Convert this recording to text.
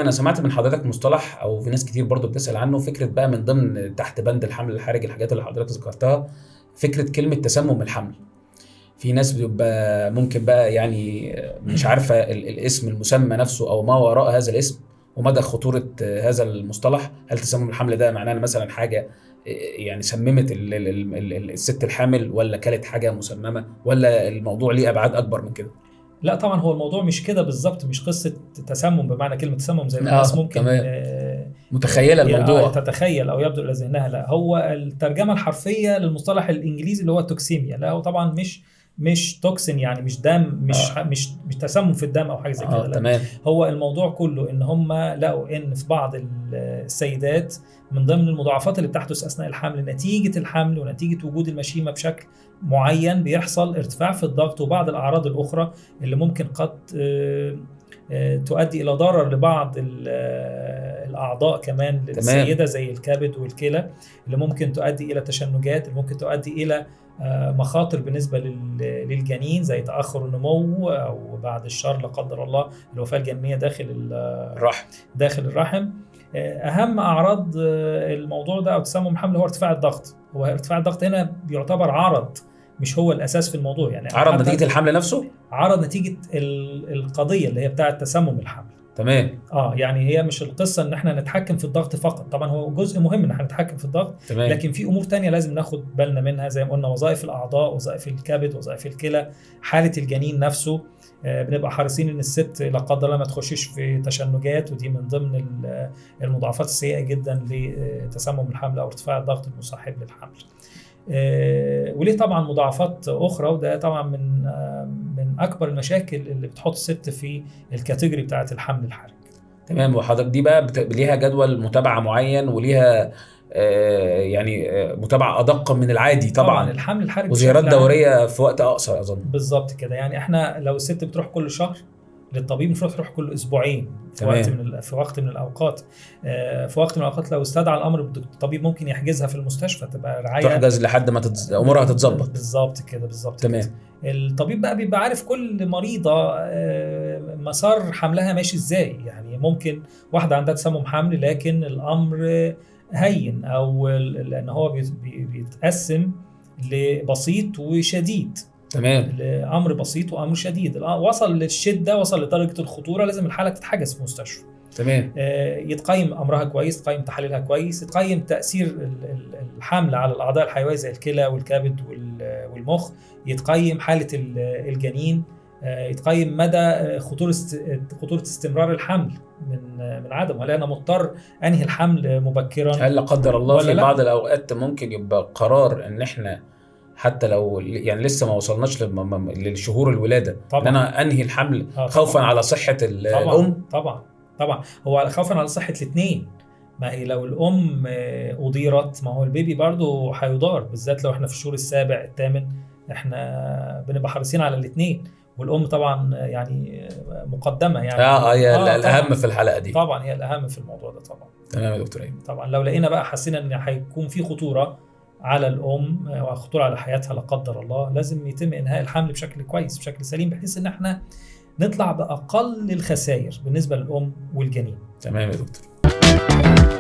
انا سمعت من حضرتك مصطلح، او في ناس كتير برضو بتسأل عنه، فكرة بقى من ضمن تحت بند الحمل الحرج الحاجات اللي حضرتك ذكرتها، فكرة كلمة تسمم الحمل. في ناس بيبقى ممكن بقى يعني مش عارفة الاسم المسمى نفسه او ما وراء هذا الاسم ومدى خطورة هذا المصطلح. هل تسمم الحمل ده معناه مثلا حاجة يعني سممت الست الحامل، ولا كانت حاجة مسممة، ولا الموضوع ليه ابعاد اكبر من كده؟ لا طبعا هو الموضوع مش كده بالظبط، مش قصة تسمم بمعنى كلمة تسمم زي ما الناس ممكن متخيلة الموضوع تتخيل أو يبدو إلى ذهنها. لا، هو الترجمة الحرفية للمصطلح الإنجليزي اللي هو توكسيميا. لا هو طبعا مش توكسين، يعني مش دم، مش تسمم في الدم أو حاجة زي كده. لا تمام. هو الموضوع كله إن هم لقوا إن في بعض السيدات من ضمن المضاعفات اللي بتحدث أثناء الحمل نتيجة الحمل ونتيجة وجود المشيمة بشكل معين بيحصل ارتفاع في الضغط وبعض الأعراض الأخرى اللي ممكن قد تؤدي إلى ضرر لبعض الأعضاء كمان للسيدة زي الكبد والكلى، اللي ممكن تؤدي إلى تشنجات، اللي ممكن تؤدي إلى مخاطر بالنسبة للجنين زي تأخر النمو أو بعد الشر لا قدر الله الوفاة الجنينية داخل الرحم. أهم أعراض الموضوع ده أو تسمم الحمل هو ارتفاع الضغط. هو ارتفاع الضغط هنا بيعتبر عرض، مش هو الأساس في الموضوع. يعني عرض نتيجة الحمل نفسه؟ عرض نتيجة القضية اللي هي بتاعة تسمم الحمل. تمام. يعني هي مش القصة ان احنا نتحكم في الضغط فقط، طبعا هو جزء مهم ان احنا نتحكم في الضغط. تمام. لكن في امور تانية لازم ناخد بالنا منها، زي ما قلنا وظائف الاعضاء، وظائف الكبد، وظائف الكلى، حالة الجنين نفسه. بنبقى حريصين ان الست لا قدر الله ما تخشش في تشنجات، ودي من ضمن المضاعفات السيئة جدا لتسمم الحمل او ارتفاع الضغط المصاحب للحمل. وليه طبعا مضاعفات اخرى، وده طبعا من اكبر المشاكل اللي بتحط الست في الكاتيجوري بتاعه الحمل الحرج. تمام. وحضرتك دي بقى ليها جدول متابعه معين، وليها يعني متابعه ادق من العادي طبعا الحمل الحرج وزيارات دوريه في وقت اقصر اظن. بالظبط كده. يعني احنا لو الست بتروح كل شهر للطبيب، المفروض تروح كل اسبوعين في وقت من الاوقات. في وقت من الاوقات لو استدعى الامر الطبيب ممكن يحجزها في المستشفى، تبقى رعايه تحجز لحد ما امورها تتظبط. بالظبط كده، بالظبط. تمام. الطبيب بقى بيبقى عارف كل مريضه مسار حملها ماشي ازاي. يعني ممكن واحده عندها تسمم حمل لكن الامر هين، او لان هو بيتقسم لبسيط وشديد. تمام. امر بسيط وامر شديد. وصل للشده، وصل لدرجه الخطوره، لازم الحاله تتحجز في مستشفى. تمام. يتقيم امرها كويس، يتقيم تحاليلها كويس، يتقيم تاثير الحمل على الاعضاء الحيويه زي الكلى والكبد والمخ، يتقيم حاله الجنين، يتقيم مدى خطوره استمرار الحمل من عدم، ولا انا مضطر انهي الحمل مبكرا. هل لا قدر الله في بعض الاوقات ممكن يبقى قرار ان احنا حتى لو يعني لسه ما وصلناش للشهور الولاده ان انا انهي الحمل خوفا على صحه الام؟ طبعا هو خوفا على صحه الاثنين. ما هي لو الام اضيرت، ما هو البيبي برضو هيضار، بالذات لو احنا في الشهور السابع الثامن، احنا بنبقى حريصين على الاثنين. والام طبعا يعني مقدمه، يعني هي الاهم في الحلقه دي. طبعا هي الاهم في الموضوع ده طبعا. تمام يا دكتور ايمن. طبعا لو لقينا بقى حسينا ان هيكون في خطوره على الام وخطوره على حياتها لا قدر الله، لازم يتم انهاء الحمل بشكل كويس، بشكل سليم، بحيث ان احنا نطلع باقل الخسائر بالنسبه للام والجنين. تمام يا دكتور.